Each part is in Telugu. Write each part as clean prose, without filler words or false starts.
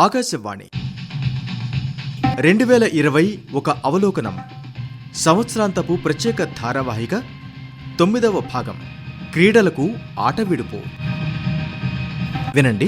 ఆకాశవాణి 2020 ఒక అవలోకనం సంవత్సరాంతపు ప్రత్యేక ధారావాహిక 9వ భాగం క్రీడలకు ఆట విడుపు. వినండి.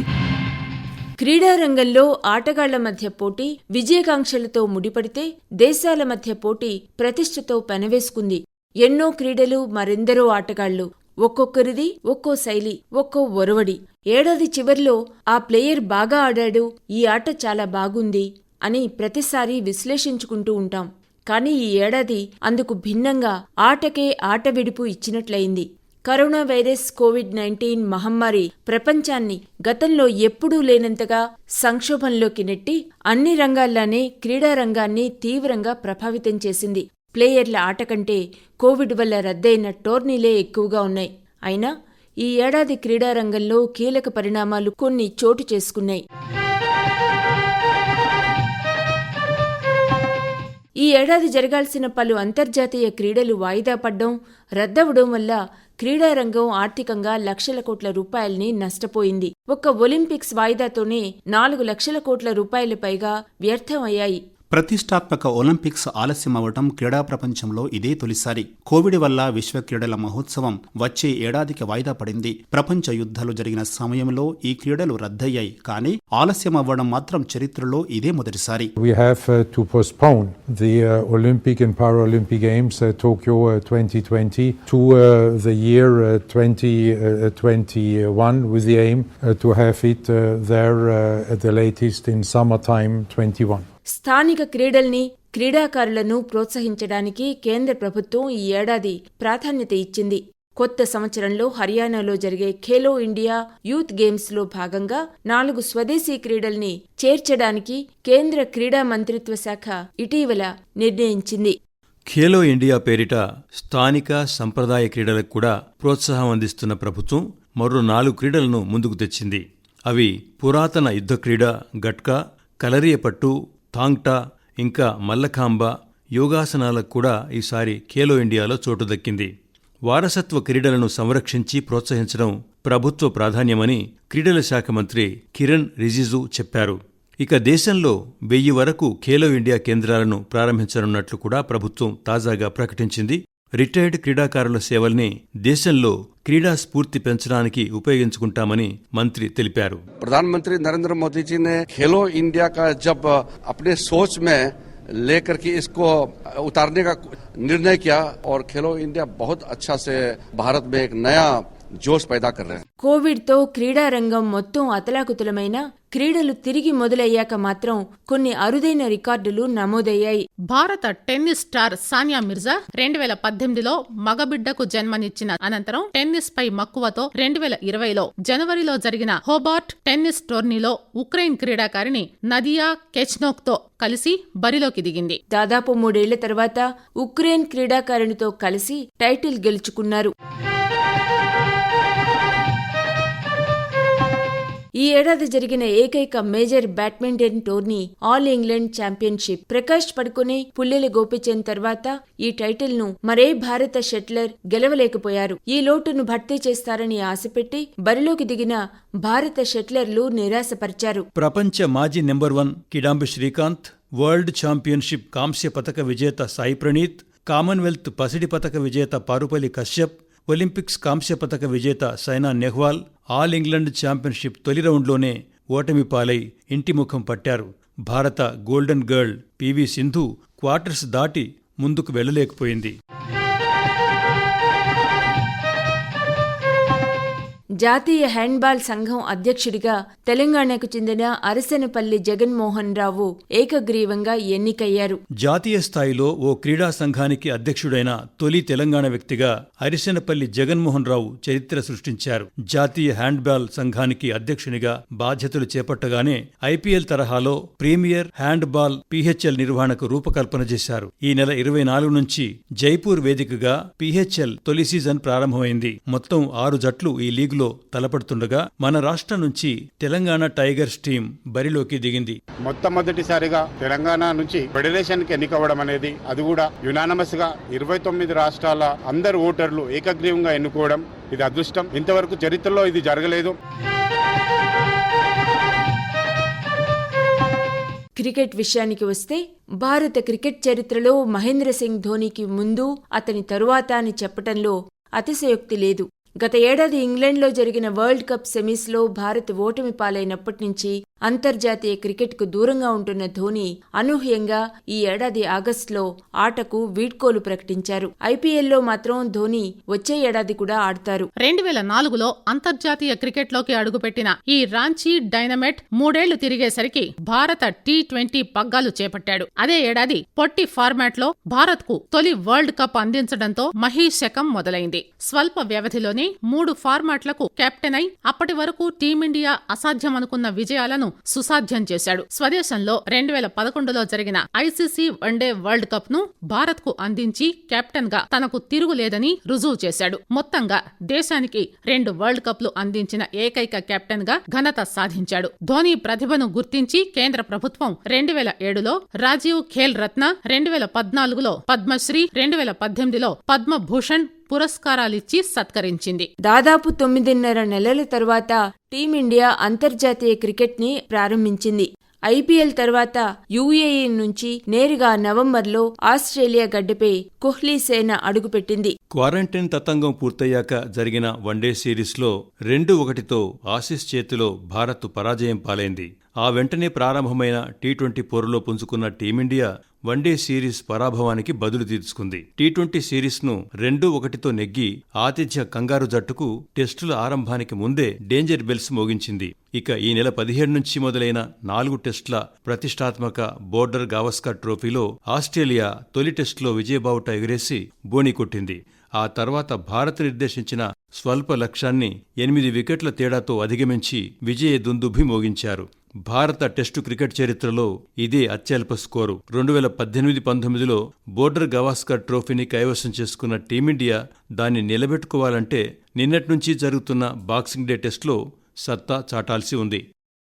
క్రీడారంగంలో ఆటగాళ్ల మధ్య పోటీ విజయకాంక్షలతో ముడిపడితే దేశాల మధ్య పోటీ ప్రతిష్టతో పెనవేసుకుంది. ఎన్నో క్రీడలు, మరెందరో ఆటగాళ్లు, ఒక్కొక్కరిది ఒక్కో శైలి, ఒక్కో ఒరవడి. ఏడాది చివర్లో ఆ ప్లేయర్ బాగా ఆడాడు, ఈ ఆట చాలా బాగుంది అని ప్రతిసారి విశ్లేషించుకుంటూ ఉంటాం. కానీ ఈ ఏడాది అందుకు భిన్నంగా ఆటకే ఆట విడుపు ఇచ్చినట్లయింది. కరోనా వైరస్ కోవిడ్-19 మహమ్మారి ప్రపంచాన్ని గతంలో ఎప్పుడూ లేనంతగా సంక్షోభంలోకి నెట్టి అన్ని రంగాల్లానే క్రీడారంగాన్ని తీవ్రంగా ప్రభావితం చేసింది. ప్లేయర్ల ఆట కంటే కోవిడ్ వల్ల రద్దయిన టోర్నీలే ఎక్కువగా ఉన్నాయి. అయినా ఈ ఏడాది క్రీడారంగంలో కీలక పరిణామాలు కొన్ని చోటు చేసుకున్నాయి. ఈ ఏడాది జరగాల్సిన పలు అంతర్జాతీయ క్రీడలు వాయిదా పడ్డం, రద్దవడం వల్ల క్రీడారంగం ఆర్థికంగా లక్షల కోట్ల రూపాయల్ని నష్టపోయింది. ఒక్క ఒలింపిక్స్ వాయిదాతోనే 4 లక్షల కోట్ల రూపాయల పైగా వ్యర్థం అయ్యాయి. ప్రతిష్టాత్మక ఒలింపిక్స్ ఆలస్యమవటం క్రీడా ప్రపంచంలో ఇదే తొలిసారి. కోవిడ్ వల్ల విశ్వ క్రీడల మహోత్సవం వచ్చే ఏడాదికి వాయిదా పడింది. ప్రపంచ యుద్ధాలు జరిగిన సమయంలో ఈ క్రీడలు రద్దయ్యాయి, కానీ ఆలస్యమవ్వడం మాత్రం చరిత్రలో ఇదే మొదటిసారి. We have to postpone the Olympic and Paralympic Games Tokyo 2020 to the year 2021 with the aim to have it there at the latest in summertime 21. స్థానిక క్రీడల్ని, క్రీడాకారులను ప్రోత్సహించడానికి కేంద్ర ప్రభుత్వం ఈ ఏడాది ప్రాధాన్యత ఇచ్చింది. కొత్త సంవత్సరంలో హర్యానాలో జరిగే ఖేలో ఇండియా యూత్ గేమ్స్లో భాగంగా 4 స్వదేశీ క్రీడల్ని చేర్చడానికి కేంద్ర క్రీడా మంత్రిత్వ శాఖ ఇటీవల నిర్ణయించింది. ఖేలో ఇండియా పేరిట స్థానిక సంప్రదాయ క్రీడలకు కూడా ప్రోత్సాహం అందిస్తున్న ప్రభుత్వం మరో 4 క్రీడలను ముందుకు తెచ్చింది. అవి పురాతన యుద్ధ క్రీడ గట్కా, కలరియపట్టు, థాంగ్టా, ఇంకా మల్లఖాంబ. యోగాసనాలకు కూడా ఈసారి ఖేలో ఇండియాలో చోటు దక్కింది. వారసత్వ క్రీడలను సంరక్షించి ప్రోత్సహించడం ప్రభుత్వ ప్రాధాన్యమని క్రీడల శాఖ మంత్రి కిరణ్ రిజిజు చెప్పారు. ఇక దేశంలో 1000 వరకు ఖేలో ఇండియా కేంద్రాలను ప్రారంభించనున్నట్లు కూడా ప్రభుత్వం తాజాగా ప్రకటించింది. రిటైర్డ్ క్రీడాకారుల సేవల్ని దేశంలో క్రీడా స్ఫూర్తి పెంచడానికి ఉపయోగించుకుంటామని మంత్రి తెలిపారు. प्रधानमंत्री नरेंद्र मोदी जी ने खेलो इंडिया का जब अपने सोच में लेकर के इसको उतारने का निर्णय किया और खेलो इंडिया बहुत अच्छा से भारत में एक नया జోష్ पैदा कर रहे हैं. కోవిడ్తో క్రీడారంగం మొత్తం అతలాకుతలమైన క్రీడలు తిరిగి మొదలయ్యాక మాత్రం కొన్ని అరుదైన రికార్డులు నమోదయ్యాయి. భారత టెన్నిస్ స్టార్ సానియా మిర్జా 2018లో మగబిడ్డకు జన్మనిచ్చిన అనంతరం టెన్నిస్ పై మక్కువతో 2020లో జనవరిలో జరిగిన హోబార్ట్ టెన్నిస్ టోర్నీలో ఉక్రెయిన్ క్రీడాకారిణి నదియా కెచ్నోక్ తో కలిసి బరిలోకి దిగింది. దాదాపు 3 ఏళ్ల తర్వాత ఉక్రెయిన్ క్రీడాకారిణితో కలిసి టైటిల్ గెలుచుకున్నారు. ఈ ఏడాది జరిగిన ఏకైక major badminton tourney all England championship. Prakash పడుకునే, పుల్లెల గోపీచంద్ తర్వాత ఈ టైటిల్ ను మరే భారత షట్లర్ గెలవలేకపోయారు. ఈ లోటును భర్తీ చేస్తారని ఆశపెట్టి బరిలోకి దిగిన భారత షట్లర్లు నిరాశపరిచారు. ప్రపంచ మాజీ number 1 Kidambi Srikanth, world championship కాంస్య పతక విజేత సాయి ప్రణీత్, కామన్వెల్త్ పసిడి పతక విజేత పారుపల్లి కశ్యప్, ఒలింపిక్స్ కాంస్య పతక విజేత Saina Nehwal all England championship తొలి రౌండ్లోనే ఓటమి పాలై ఇంటిముఖం పట్టారు. భారత golden girl PV Sindhu quarters దాటి ముందుకు వెళ్లలేకపోయింది. జాతీయ హ్యాండ్బాల్ సంఘం అధ్యక్షుడిగా తెలంగాణకు చెందిన అరసనపల్లి జగన్మోహన్ రావు ఏకగ్రీవంగా ఎన్నికయ్యారు. జాతీయ స్థాయిలో ఓ క్రీడా సంఘానికి అధ్యక్షుడైన తొలి తెలంగాణ వ్యక్తిగా అరిసెనపల్లి జగన్మోహన్ రావు చరిత్ర సృష్టించారు. జాతీయ హ్యాండ్బాల్ సంఘానికి అధ్యక్షునిగా బాధ్యతలు చేపట్టగానే ఐపీఎల్ తరహాలో ప్రీమియర్ హ్యాండ్బాల్ పీహెచ్ఎల్ నిర్వహణకు రూపకల్పన చేశారు. ఈ నెల 24 నుంచి జైపూర్ వేదికగా పీహెచ్ఎల్ తొలి సీజన్ ప్రారంభమైంది. మొత్తం 6 జట్లు ఈ లీగ్లో తలపడుతుండగా మన రాష్ట్రం నుంచి తెలంగాణ టైగర్స్ టీం బరిలోకి దిగింది. మొట్టమొదటిసారిగా తెలంగాణ నుంచి ఫెడరేషన్ కి ఎన్నికవ్వడం అనేది, అది కూడా యునానమస్ గా 29 రాష్ట్రాల అందరు ఓటర్లు ఏకగ్రీవంగా ఎన్నుకోవడం, ఇది అదృష్టం. ఇంతవరకు చరిత్రలో ఇది జరగలేదు. క్రికెట్ విషయానికి వస్తే భారత క్రికెట్ చరిత్రలో మహేంద్ర సింగ్ ధోనీకి ముందు అతని తరువాత అని చెప్పటంలో అతిశయోక్తి లేదు. గత ఏడాది ఇంగ్లాండ్లో జరిగిన వరల్డ్ కప్ సెమీస్లో భారత్ ఓటమి పాలైనప్పటి నుంచి అంతర్జాతీయ క్రికెట్కు దూరంగా ఉంటున్న ధోనీ అనూహ్యంగా ఈ ఏడాది ఆగస్టులో ఆటకు వీడ్కోలు ప్రకటించారు. ఐపీఎల్లో మాత్రం ధోనీ వచ్చే ఏడాది కూడా ఆడతారు. 2004లో అంతర్జాతీయ క్రికెట్లోకి అడుగుపెట్టిన ఈ రాంచీ డైనమైట్ 3 ఏళ్లు తిరిగేసరికి భారత T20 పగ్గాలు చేపట్టాడు. అదే ఏడాది పొట్టి ఫార్మాట్లో భారత్కు తొలి వరల్డ్ కప్ అందించడంతో మహీశకం మొదలైంది. స్వల్ప వ్యవధిలోనే 3 ఫార్మాట్లకు కెప్టెన్ అయి అప్పటి వరకు టీమిండియా అసాధ్యమనుకున్న విజయాలను సుసాధ్యం చేశాడు. స్వదేశంలో 2011లో జరిగిన ఐసీసీ వన్డే వరల్డ్ కప్ ను భారత్ కు అందించి కెప్టెన్ గా తనకు తిరుగులేదని రుజువు చేశాడు. మొత్తంగా దేశానికి 2 వరల్డ్ కప్లు అందించిన ఏకైక కెప్టెన్ గా ఘనత సాధించాడు. ధోనీ ప్రతిభను గుర్తించి కేంద్ర ప్రభుత్వం 2007లో రాజీవ్ ఖేల్ రత్న, 2014లో పద్మశ్రీ, 2018లో పద్మభూషణ్ పురస్కారాలిచ్చి సత్కరించింది. దాదాపు 9.5 నెలల తర్వాత టీమిండియా అంతర్జాతీయ క్రికెట్ ని ప్రారంభించింది. ఐపీఎల్ తర్వాత యూఏఈ నుంచి నేరుగా నవంబర్లో ఆస్ట్రేలియా గడ్డపై కోహ్లీ సేన అడుగుపెట్టింది. క్వారంటైన్ తతంగం పూర్తయ్యాక జరిగిన వన్డే సిరీస్లో 2-1తో ఆసీస్ చేతిలో భారత్ పరాజయం పాలైంది. ఆ వెంటనే ప్రారంభమైన T20 పోరులో పుంజుకున్న టీమిండియా వన్డే సిరీస్ పరాభవానికి బదులు తీర్చుకుంది. T20 సిరీస్ను 2-1తో నెగ్గి ఆతిథ్య కంగారు జట్టుకు టెస్టుల ఆరంభానికి ముందే డేంజర్ బెల్స్ మోగించింది. ఇక ఈ నెల 17 నుంచి మొదలైన 4 టెస్టుల ప్రతిష్టాత్మక బోర్డర్ గావస్కర్ ట్రోఫీలో ఆస్ట్రేలియా తొలి టెస్టులో విజయబావుట ఎగురేసి బోణి కొట్టింది. ఆ తర్వాత భారత్ నిర్దేశించిన స్వల్ప లక్ష్యాన్ని 8 వికెట్ల తేడాతో అధిగమించి విజయ దుందుభి మోగించారు. భారత టెస్టు క్రికెట్ చరిత్రలో ఇదే అత్యల్ప స్కోరు. 2018-19లో బోర్డర్ గవాస్కర్ ట్రోఫీని కైవసం చేసుకున్న టీమిండియా దాన్ని నిలబెట్టుకోవాలంటే నిన్నటి నుంచి జరుగుతున్న బాక్సింగ్ డే టెస్టులో సత్తా చాటాల్సి ఉంది.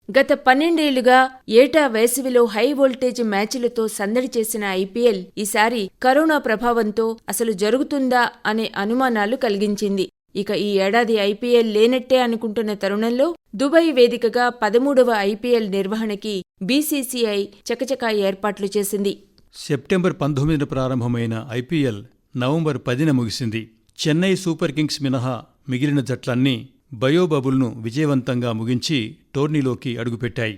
గత 12 ఏళ్లుగా ఏటా వేసవిలో హై వోల్టేజ్ మ్యాచ్లతో సందడి చేసిన ఐపీఎల్ ఈసారి కరోనా ప్రభావంతో అసలు జరుగుతుందా అనే అనుమానాలు కలిగించింది. ఇక ఈ ఏడాది ఐపీఎల్ లేనట్టే అనుకుంటున్న తరుణంలో దుబాయ్ వేదికగా 13వ ఐపీఎల్ నిర్వహణకి బీసీసీఐ చకచకా ఏర్పాట్లు చేసింది. సెప్టెంబర్ 19న ప్రారంభమైన ఐపీఎల్ నవంబర్ 10న ముగిసింది. చెన్నై సూపర్ కింగ్స్ మినహా మిగిలిన జట్లన్నీ బయోబబుల్ను విజయవంతంగా ముగించి టోర్నీలోకి అడుగుపెట్టాయి.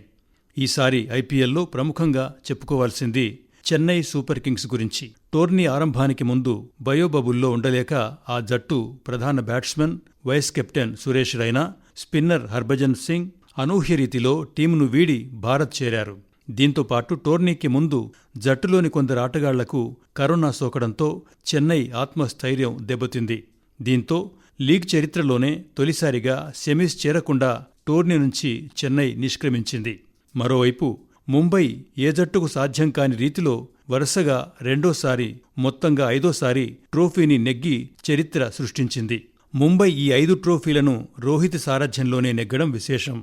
ఈసారి ఐపీఎల్లో ప్రముఖంగా చెప్పుకోవాల్సింది చెన్నై సూపర్ కింగ్స్ గురించి. టోర్నీ ఆరంభానికి ముందు బయోబబుల్లో ఉండలేక ఆ జట్టు ప్రధాన batsman, vice captain Suresh Raina, spinner Harbhajan Singh అనూహ్య రీతిలో టీంను వీడి భారత్ చేరారు. దీంతో పాటు టోర్నీకి ముందు జట్టులోని కొందరు ఆటగాళ్లకు కరోనా సోకడంతో చెన్నై ఆత్మస్థైర్యం దెబ్బతింది. దీంతో లీగ్ చరిత్రలోనే తొలిసారిగా సెమీస్ చేరకుండా టోర్నీ నుంచి చెన్నై నిష్క్రమించింది. మరోవైపు ముంబై ఏ జట్టుకు సాధ్యం కాని రీతిలో వరుసగా రెండోసారి, మొత్తంగా 5వ ట్రోఫీని నెగ్గి చరిత్ర సృష్టించింది. ముంబై ఈ 5 ట్రోఫీలను రోహిత్ సారథ్యంలోనే నెగ్గడం విశేషం.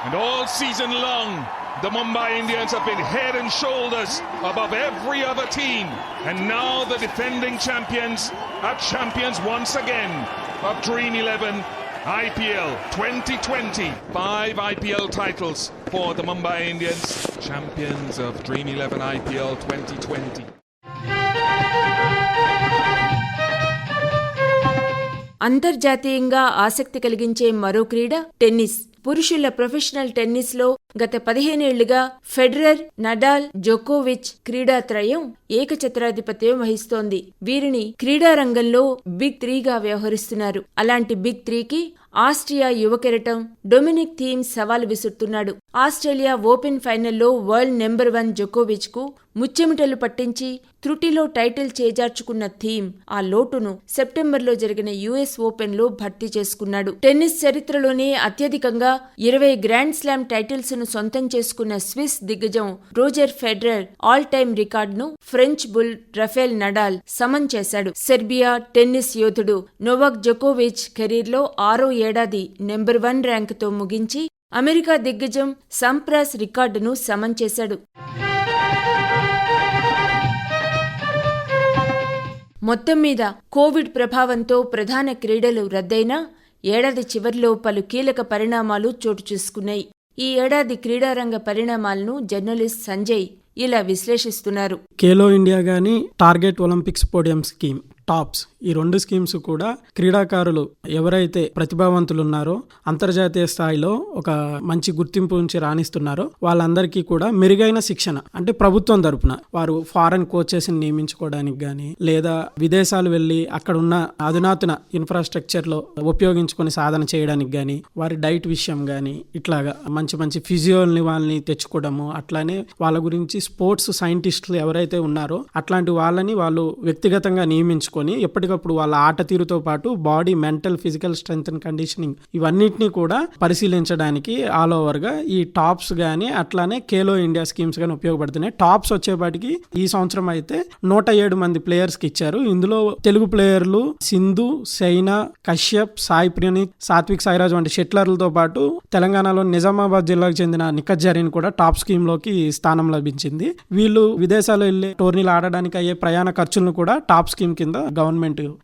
And all season long, the Mumbai Indians have been head and shoulders above every other team. And now the defending champions are champions once again of Dream 11 IPL 2020. 5 IPL titles for the Mumbai Indians, champions of Dream 11 IPL 2020. అంతర్జాతీయంగా ఆసక్తి కలిగించే మరో క్రీడ టెన్నిస్. పురుషుల ప్రొఫెషనల్ టెన్నిస్లో గత 15 ఏళ్లుగా ఫెడరర్, నడాల్, జోకోవిచ్ క్రీడాత్రయం ఏకఛత్రాధిపత్యం వహిస్తోంది. వీరిని క్రీడారంగంలో బిగ్ 3గా వ్యవహరిస్తున్నారు. అలాంటి బిగ్ 3కి ఆస్ట్రియా యువ కెరటం డొమినిక్ థీమ్ సవాల్ విసురుతున్నాడు. ఆస్ట్రేలియా ఓపెన్ ఫైనల్లో వరల్డ్ నెంబర్ 1 జోకోవిచ్ కు ముచ్చెమటలు పట్టించి త్రుటిలో టైటిల్ చేజార్చుకున్న థీమ్ ఆ లోటును సెప్టెంబర్లో జరిగిన యుఎస్ ఓపెన్ లో భర్తీ చేసుకున్నాడు. టెన్నిస్ చరిత్రలోనే అత్యధికంగా 20 గ్రాండ్ స్లామ్ టైటిల్స్ ను సొంతం చేసుకున్న స్విస్ దిగ్గజం రోజర్ ఫెడరర్ ఆల్ టైమ్ రికార్డును ఫ్రెంచ్ బుల్ రఫేల్ నడాల్ సమన్ చేశాడు. సెర్బియా టెన్నిస్ యోధుడు నోవాక్ జోకోవిచ్ కెరీర్లో 6వ ఏడాది నెంబర్ 1 ర్యాంకుతో ముగించి అమెరికా దిగ్గజం సంప్రాస్ రికార్డును సమన్ చేశాడు. మొత్తం మీద కోవిడ్ ప్రభావంతో ప్రధాన క్రీడలు రద్దయినా ఏడాది చివర్లో పలు కీలక పరిణామాలు చోటు చేసుకున్నాయి. ఈ ఏడాది క్రీడారంగ పరిణామాలను జర్నలిస్ట్ సంజయ్ ఇలా విశ్లేషిస్తున్నారు. ఖేలో ఇండియా గాని target Olympics podium scheme tops ఈ రెండు స్కీమ్స్ కూడా క్రీడాకారులు ఎవరైతే ప్రతిభావంతులు ఉన్నారో అంతర్జాతీయ స్థాయిలో ఒక మంచి గుర్తింపు నుంచి రాణిస్తున్నారో వాళ్ళందరికీ కూడా మెరుగైన శిక్షణ అంటే ప్రభుత్వం తరపున వారు ఫారెన్ కోచెస్ ని నియమించుకోవడానికి గానీ లేదా విదేశాలు వెళ్లి అక్కడ ఉన్న అధునాతన ఇన్ఫ్రాస్ట్రక్చర్ లో ఉపయోగించుకొని సాధన చేయడానికి గానీ వారి డైట్ విషయం గానీ ఇట్లాగా మంచి మంచి ఫిజియోల్ని వాళ్ళని తెచ్చుకోవడము, అట్లానే వాళ్ళ గురించి స్పోర్ట్స్ సైంటిస్టులు ఎవరైతే ఉన్నారో అట్లాంటి వాళ్ళని వాళ్ళు వ్యక్తిగతంగా నియమించుకొని ఎప్పటికప్పుడు వాళ్ళ ఆట తీరుతో పాటు body, mental, physical strength and conditioning ఇవన్నిటిని కూడా పరిశీలించడానికి ఆల్ ఓవర్ గా ఈ టాప్స్ గానీ అట్లానే ఖేలో ఇండియా స్కీమ్స్ గానీ ఉపయోగపడుతున్నాయి. టాప్స్ వచ్చేపాటికి ఈ సంవత్సరం అయితే 107 మంది ప్లేయర్స్ కి ఇచ్చారు. ఇందులో తెలుగు ప్లేయర్లు సింధు, సైనా, కశ్యప్, సాయి ప్రణీత్, సాత్విక్ సాయిరాజ్ వంటి షెట్లర్లతో పాటు తెలంగాణలో నిజామాబాద్ జిల్లాకు చెందిన నిఖత్ జరీన్ కూడా టాప్ స్కీమ్ లోకి స్థానం లభించింది. వీళ్ళు విదేశాలు వెళ్లి టోర్నీలు ఆడడానికి అయ్యే ప్రయాణ ఖర్చులను కూడా టాప్ స్కీమ్ కింద గవర్నమెంట్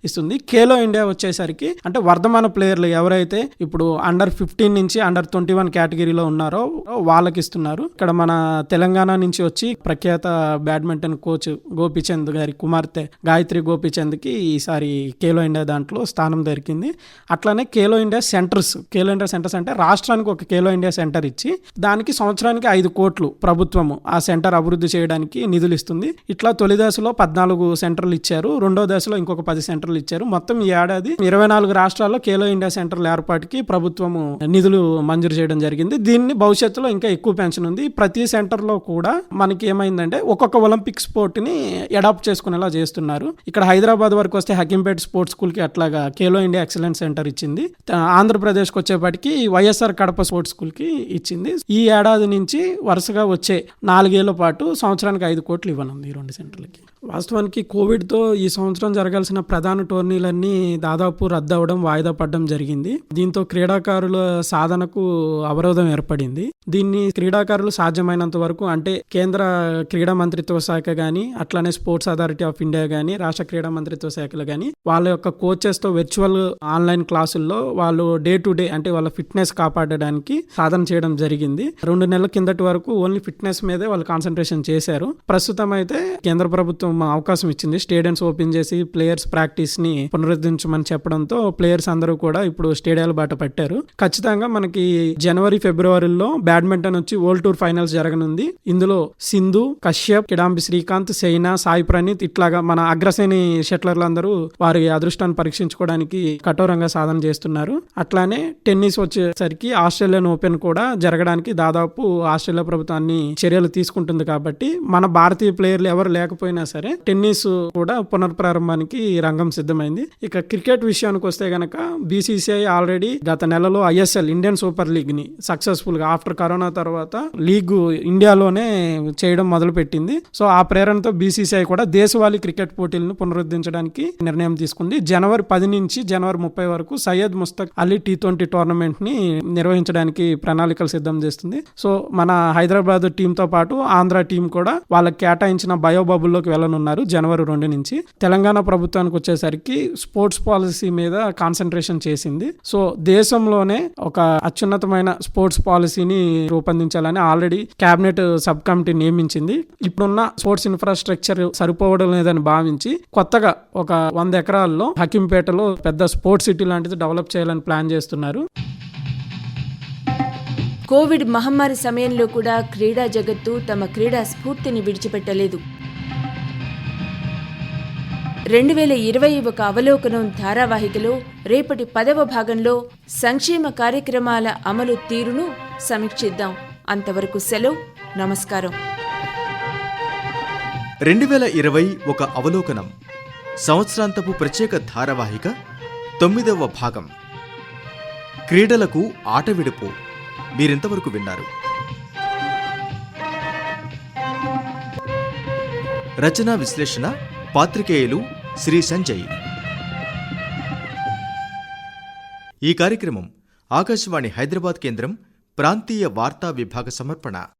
ఇస్తుంది. ఖేలో ఇండియా వచ్చేసరికి అంటే వర్ధమాన ప్లేయర్లు ఎవరైతే ఇప్పుడు అండర్ 15 నుంచి అండర్ 21 కేటగిరీలో ఉన్నారో వాళ్ళకి ఇస్తున్నారు. ఇక్కడ మన తెలంగాణ నుంచి వచ్చి ప్రఖ్యాత బ్యాడ్మింటన్ కోచ్ గోపీచంద్ గారి కుమార్తె గాయత్రి గోపీచంద్ కి ఈసారి ఖేలో ఇండియా దాంట్లో స్థానం దొరికింది. అట్లానే ఖేలో ఇండియా సెంటర్స్ అంటే రాష్ట్రానికి ఒక ఖేలో ఇండియా సెంటర్ ఇచ్చి దానికి సంవత్సరానికి 5 కోట్లు ప్రభుత్వము ఆ సెంటర్ అభివృద్ధి చేయడానికి నిధులు ఇస్తుంది. ఇట్లా తొలి దశలో 14 సెంటర్లు ఇచ్చారు, రెండో దశలో ఇంకొక 10 సెంటర్లు ఇచ్చారు. మొత్తం ఈ ఏడాది 24 రాష్ట్రాల్లో ఖేలో ఇండియా సెంటర్ల ఏర్పాటుకి ప్రభుత్వము నిధులు మంజూరు చేయడం జరిగింది. దీన్ని భవిష్యత్తులో ఇంకా ఎక్కువ పెంచనుంది. ప్రతి సెంటర్ లో కూడా మనకి ఏమైందంటే ఒక్కొక్క ఒలింపిక్ స్పోర్ట్ ని అడాప్ట్ చేసుకునేలా చేస్తున్నారు. ఇక్కడ హైదరాబాద్ వరకు వస్తే హకీంపేట్ స్పోర్ట్స్ స్కూల్ కి అట్లాగా ఖేలో ఇండియా ఎక్సలెన్స్ సెంటర్ ఇచ్చింది. ఆంధ్రప్రదేశ్ కి వచ్చేపాటికి వైఎస్ఆర్ కడప స్పోర్ట్స్ స్కూల్ కి ఇచ్చింది. ఈ ఏడాది నుంచి వరుసగా వచ్చే 4 ఏళ్ల పాటు సంవత్సరానికి 5 కోట్లు ఇవ్వనుంది ఈ 2 సెంటర్లకి. వాస్తవానికి కోవిడ్తో ఈ సంవత్సరం జరగాల్సిన ప్రధాన టోర్నీలన్నీ దాదాపు రద్దు అవడం, వాయిదా పడడం జరిగింది. దీంతో క్రీడాకారుల సాధనకు అవరోధం ఏర్పడింది. దీన్ని క్రీడాకారులు సాధ్యమైనంత వరకు అంటే కేంద్ర క్రీడా మంత్రిత్వ శాఖ గానీ అట్లానే స్పోర్ట్స్ అథారిటీ ఆఫ్ ఇండియా గానీ రాష్ట్ర క్రీడా మంత్రిత్వ శాఖలు గానీ వాళ్ళ యొక్క కోచెస్ తో వర్చువల్ ఆన్లైన్ క్లాసుల్లో వాళ్ళు డే టు డే అంటే వాళ్ళ ఫిట్నెస్ కాపాడడానికి సాధన చేయడం జరిగింది. 2 నెలల కిందటి వరకు ఓన్లీ ఫిట్నెస్ మీదే వాళ్ళు కాన్సన్ట్రేషన్ చేశారు. ప్రస్తుతం అయితే కేంద్ర ప్రభుత్వం అవకాశం ఇచ్చింది. స్టేడియంస్ ఓపెన్ చేసి ప్లేయర్స్ ప్రాక్టీస్ ని పునరుద్ధరించమని చెప్పడంతో ప్లేయర్స్ అందరూ కూడా ఇప్పుడు స్టేడియాల బాట పట్టారు. ఖచ్చితంగా మనకి జనవరి, ఫిబ్రవరిలో బ్యాడ్మింటన్ వచ్చి వరల్డ్ టూర్ ఫైనల్స్ జరగనుంది. ఇందులో సింధు, కశ్యప్, కిడాంబి శ్రీకాంత్, సైనా, సాయి ప్రణీత్ ఇట్లాగా మన అగ్రశ్రేణి షట్లర్లందరూ వారి అదృష్టాన్ని పరీక్షించుకోవడానికి కఠోరంగా సాధన చేస్తున్నారు. అట్లానే టెన్నిస్ వచ్చేసరికి ఆస్ట్రేలియన్ ఓపెన్ కూడా జరగడానికి దాదాపు ఆస్ట్రేలియా ప్రభుత్వాన్ని చర్యలు తీసుకుంటుంది. కాబట్టి మన భారతీయ ప్లేయర్లు ఎవరు లేకపోయినా సరే టెన్నిస్ కూడా పునర్ప్రారంభానికి రంగం సిద్ధమైంది. ఇక క్రికెట్ విషయానికి వస్తే గనక బీసీసీఐ ఆల్రెడీ గత నెలలో ఐఎస్ఎల్ ఇండియన్ సూపర్ లీగ్ ని సక్సెస్ఫుల్ గా ఆఫ్టర్ కరోనా తర్వాత లీగ్ ఇండియాలోనే చేయడం మొదలు పెట్టింది. సో ఆ ప్రేరణతో బీసీసీఐ కూడా దేశవాళీ క్రికెట్ పోటీలను పునరుద్ధరించడానికి నిర్ణయం తీసుకుంది. జనవరి 10 నుంచి జనవరి 30 వరకు సయ్యద్ ముస్తక్ అలీ T20 టోర్నమెంట్ ని నిర్వహించడానికి ప్రణాళికలు సిద్ధం చేస్తుంది. సో మన హైదరాబాద్ టీమ్ తో పాటు ఆంధ్ర టీం కూడా వాళ్ళకి కేటాయించిన బయోబబుల్లోకి వెళ్ళనున్నారు జనవరి 2 నుంచి. తెలంగాణ ప్రభుత్వానికి వచ్చేసరికి స్పోర్ట్స్ పాలసీ మీద కాన్సన్ట్రేషన్ చేసింది. సో దేశంలోనే ఒక అత్యున్నతమైన స్పోర్ట్స్ పాలసీని రూపొందించాలని ఆల్రెడీ కేబినెట్ సబ్ కమిటీ నియమించింది. ఇప్పుడున్న స్పోర్ట్స్ ఇన్ఫ్రాస్ట్రక్చర్ సరిపోవడం లేదని భావించి కొత్తగా ఒక 100 ఎకరాల్లో హకీంపేటలో పెద్ద స్పోర్ట్స్ సిటీ లాంటిది డెవలప్ చేయాలని ప్లాన్ చేస్తున్నారు. కోవిడ్ మహమ్మారి సమయంలో కూడా క్రీడా జగత్తు తమ క్రీడా స్ఫూర్తిని విడిచిపెట్టలేదు. 2021 అవలోకనం ధారావాహికలో రేపటి 10వ భాగంలో సంక్షేమ కార్యక్రమాల అమలు తీరును సమీక్షిద్దాం. అంతవరకు సెలవు, నమస్కారం. 2021 అవలోకనం సంవత్సరాంతపు ప్రత్యేక ధారావాహిక 9వ భాగం క్రీడలకు ఆట విడుపు మీరింతవరకు విన్నారు. రచనా విశ్లేషణ పాత్రికేయులు శ్రీ సంజయ్. ఈ కార్యక్రమం ఆకాశవాణి హైదరాబాద్ కేంద్రం ప్రాంతీయ వార్తా విభాగ సమర్పణ.